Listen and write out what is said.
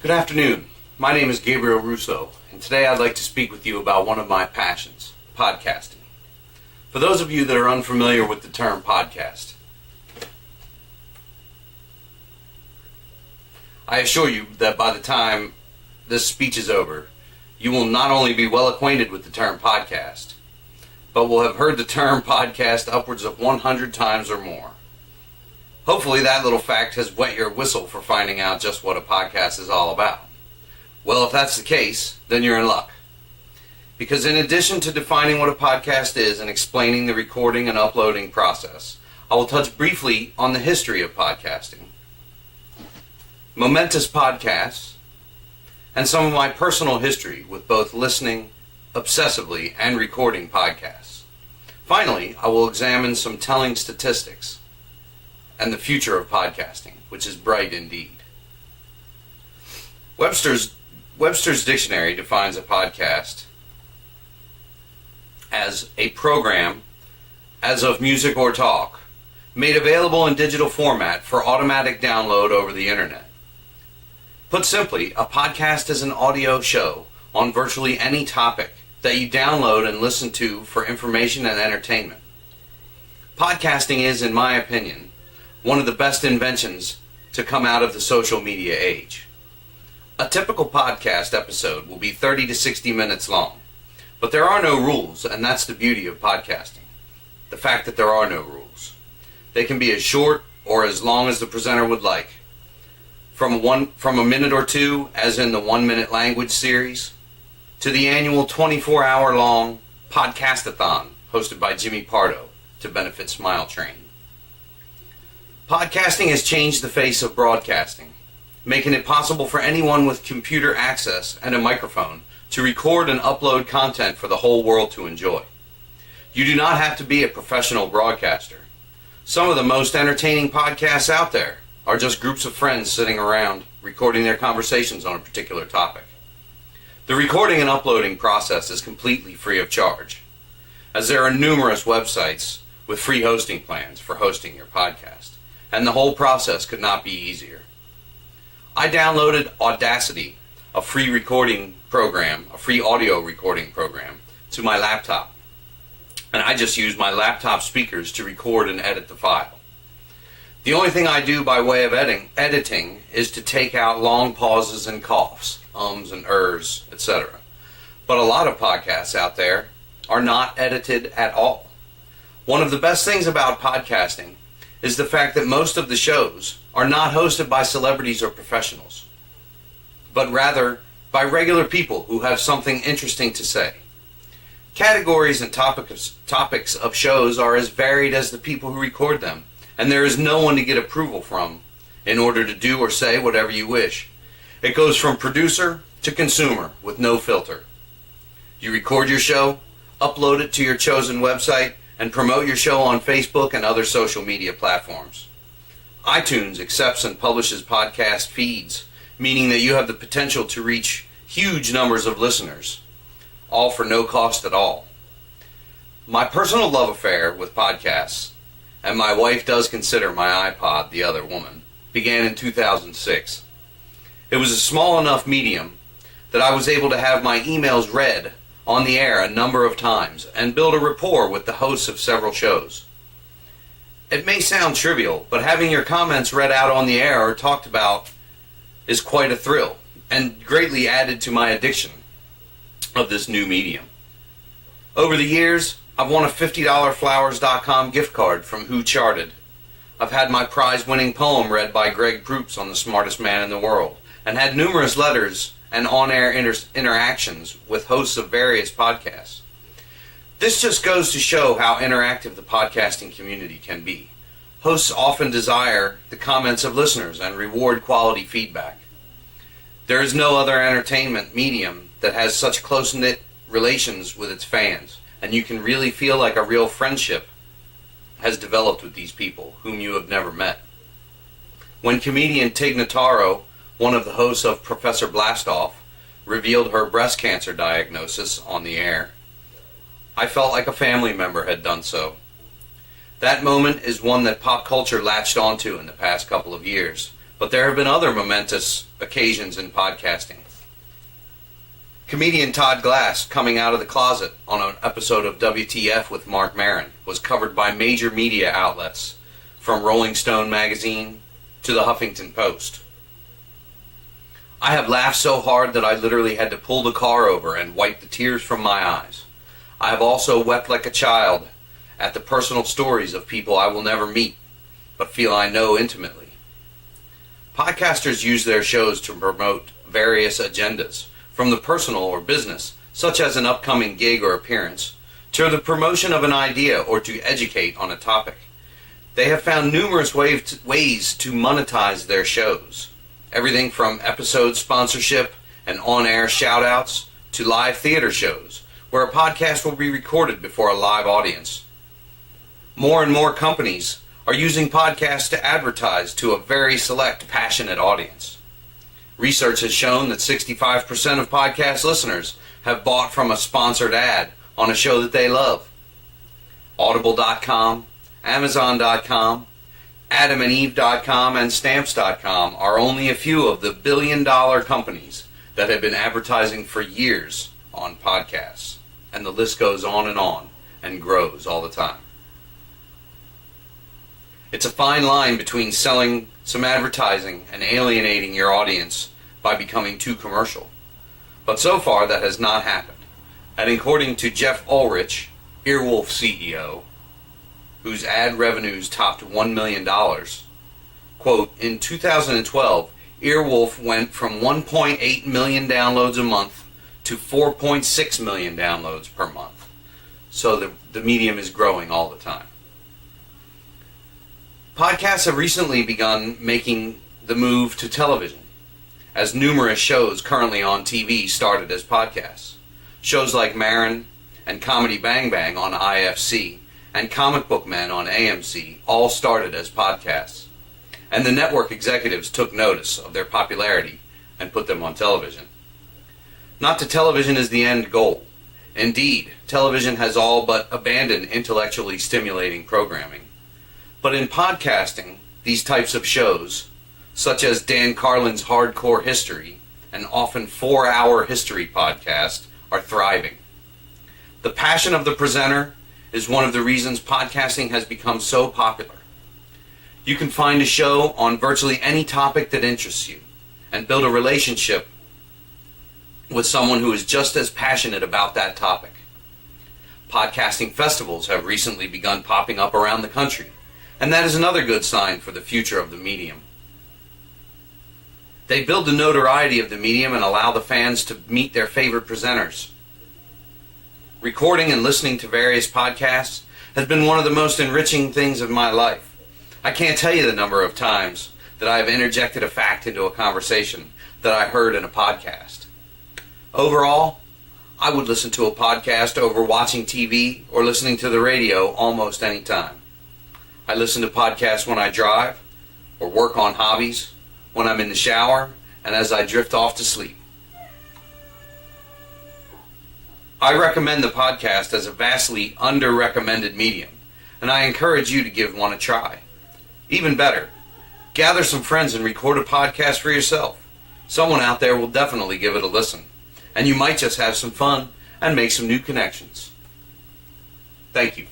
Good afternoon. My name is Gabriel Russo, and today I'd like to speak with you about one of my passions, podcasting. For those of you that are unfamiliar with the term podcast, I assure you that by the time this speech is over, you will not only be well acquainted with the term podcast, but will have heard the term podcast upwards of 100 times or more. Hopefully that little fact has wet your whistle for finding out just what a podcast is all about. Well, if that's the case, then you're in luck. Because in addition to defining what a podcast is and explaining the recording and uploading process, I will touch briefly on the history of podcasting, momentous podcasts, and some of my personal history with both listening obsessively and recording podcasts. Finally, I will examine some telling statistics and the future of podcasting, which is bright indeed. Webster's dictionary defines a podcast as a program, as of music or talk, made available in digital format for automatic download over the internet. Put simply, a podcast is an audio show on virtually any topic that you download and listen to for information and entertainment. Podcasting is, in my opinion, one of the best inventions to come out of the social media age. A typical podcast episode will be 30 to 60 minutes long, but there are no rules, and that's the beauty of podcasting. The fact that there are no rules. They can be as short or as long as the presenter would like. From a minute or two, as in the 1 Minute Language series, to the annual 24-hour long podcastathon hosted by Jimmy Pardo to benefit Smile Train. Podcasting has changed the face of broadcasting, making it possible for anyone with computer access and a microphone to record and upload content for the whole world to enjoy. You do not have to be a professional broadcaster. Some of the most entertaining podcasts out there are just groups of friends sitting around recording their conversations on a particular topic. The recording and uploading process is completely free of charge, as there are numerous websites with free hosting plans for hosting your podcast, and the whole process could not be easier. I downloaded Audacity, a free recording program, a free audio recording program, to my laptop, and I just use my laptop speakers to record and edit the file. The only thing I do by way of editing is to take out long pauses and coughs, ums and ers, etc. But a lot of podcasts out there are not edited at all. One of the best things about podcasting is the fact that most of the shows are not hosted by celebrities or professionals, but rather by regular people who have something interesting to say. Categories and topics of shows are as varied as the people who record them, and there is no one to get approval from in order to do or say whatever you wish. It goes from producer to consumer with no filter. You record your show, upload it to your chosen website, and promote your show on Facebook and other social media platforms. iTunes accepts and publishes podcast feeds, meaning that you have the potential to reach huge numbers of listeners, all for no cost at all. My personal love affair with podcasts, and my wife does consider my iPod the other woman, began in 2006. It was a small enough medium that I was able to have my emails read on the air a number of times and build a rapport with the hosts of several shows. It may sound trivial, but having your comments read out on the air or talked about is quite a thrill and greatly added to my addiction of this new medium. Over the years, I've won a $50 Flowers.com gift card from Who Charted. I've had my prize-winning poem read by Greg Proops on The Smartest Man in the World, and had numerous letters and on-air interactions with hosts of various podcasts. This just goes to show how interactive the podcasting community can be. Hosts often desire the comments of listeners and reward quality feedback. There is no other entertainment medium that has such close-knit relations with its fans, and you can really feel like a real friendship has developed with these people whom you have never met. When comedian Tig Notaro, one of the hosts of Professor Blastoff, revealed her breast cancer diagnosis on the air, I felt like a family member had done so. That moment is one that pop culture latched onto in the past couple of years, But there have been other momentous occasions in podcasting. Comedian Todd Glass coming out of the closet on an episode of WTF with Marc Maron was covered by major media outlets, from Rolling Stone magazine to the Huffington Post. I have laughed so hard that I literally had to pull the car over and wipe the tears from my eyes. I have also wept like a child at the personal stories of people I will never meet, but feel I know intimately. Podcasters use their shows to promote various agendas, from the personal or business, such as an upcoming gig or appearance, to the promotion of an idea or to educate on a topic. They have found numerous ways to monetize their shows. Everything from episode sponsorship and on-air shout-outs to live theater shows, where a podcast will be recorded before a live audience. More and more companies are using podcasts to advertise to a very select, passionate audience. Research has shown that 65% of podcast listeners have bought from a sponsored ad on a show that they love. Audible.com, Amazon.com, AdamandEve.com, and Stamps.com are only a few of the billion-dollar companies that have been advertising for years on podcasts. And the list goes on and grows all the time. It's a fine line between selling some advertising and alienating your audience by becoming too commercial. But so far that has not happened. And according to Jeff Ulrich, Earwolf CEO, whose ad revenues topped $1 million, quote, in 2012, Earwolf went from 1.8 million downloads a month to 4.6 million downloads per month. So the medium is growing all the time. Podcasts have recently begun making the move to television, as numerous shows currently on TV started as podcasts. Shows like Maron and Comedy Bang Bang on IFC and Comic Book Men on AMC all started as podcasts. And the network executives took notice of their popularity and put them on television. Not that television is the end goal. Indeed, television has all but abandoned intellectually stimulating programming. But in podcasting, these types of shows, such as Dan Carlin's Hardcore History, an often 4-hour history podcast, are thriving. The passion of the presenter is one of the reasons podcasting has become so popular. You can find a show on virtually any topic that interests you and build a relationship with someone who is just as passionate about that topic. Podcasting festivals have recently begun popping up around the country, and that is another good sign for the future of the medium. They build the notoriety of the medium and allow the fans to meet their favorite presenters. Recording and listening to various podcasts has been one of the most enriching things of my life. I can't tell you the number of times that I have interjected a fact into a conversation that I heard in a podcast. Overall, I would listen to a podcast over watching TV or listening to the radio almost any time. I listen to podcasts when I drive or work on hobbies, when I'm in the shower, and as I drift off to sleep. I recommend the podcast as a vastly under-recommended medium, and I encourage you to give one a try. Even better, gather some friends and record a podcast for yourself. Someone out there will definitely give it a listen, and you might just have some fun and make some new connections. Thank you.